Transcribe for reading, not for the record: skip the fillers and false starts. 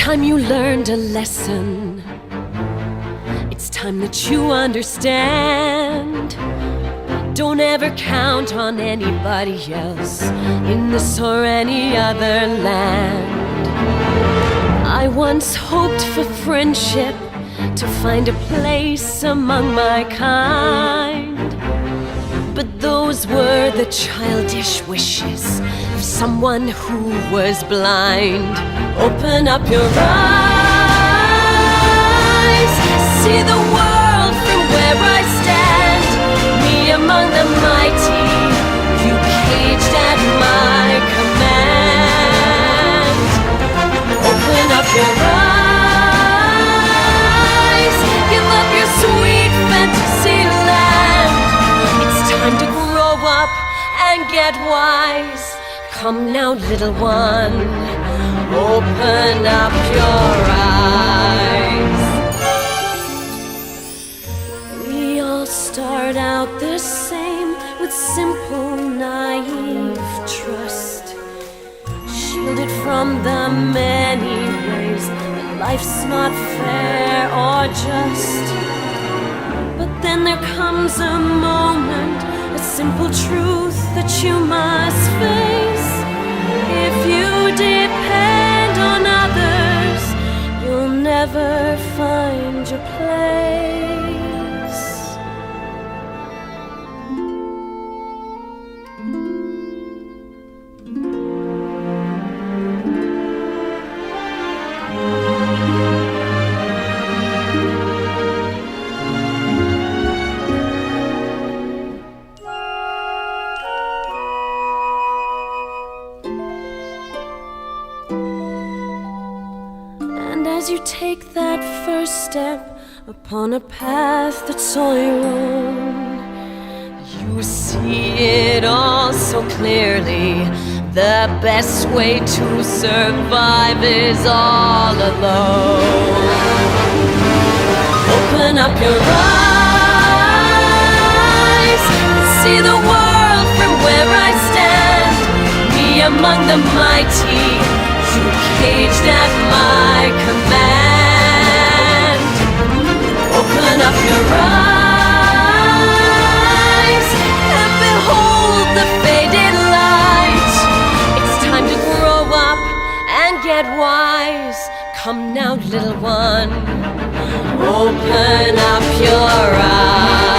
time you learned a lesson. It's time that you understand. Don't ever count on anybody else in this or any other land. I once hoped for friendship, to find a place among my kind. But those were the childish wishes of someone who was blind. Open up your eyes, see the world from where I stand. Me among the mighty, you caged at my command. Open up your eyes, give up your sweet fantasy land. It's time to grow up and get wise. Come now, little one, open up your eyes. We all start out the same, with simple, naive trust, shielded from the many ways that life's not fair or just. But then there comes a moment, a simple truth that you must face. If you depend on others, you'll never find your place. As you take that first step upon a path that's all your own, you see it all so clearly. The best way to survive is all alone. Open up your eyes and see the world from where I stand. Be among the mighty, you caged at my command. Open up your eyes and behold the faded light. It's time to grow up and get wise. Come now, little one, open up your eyes.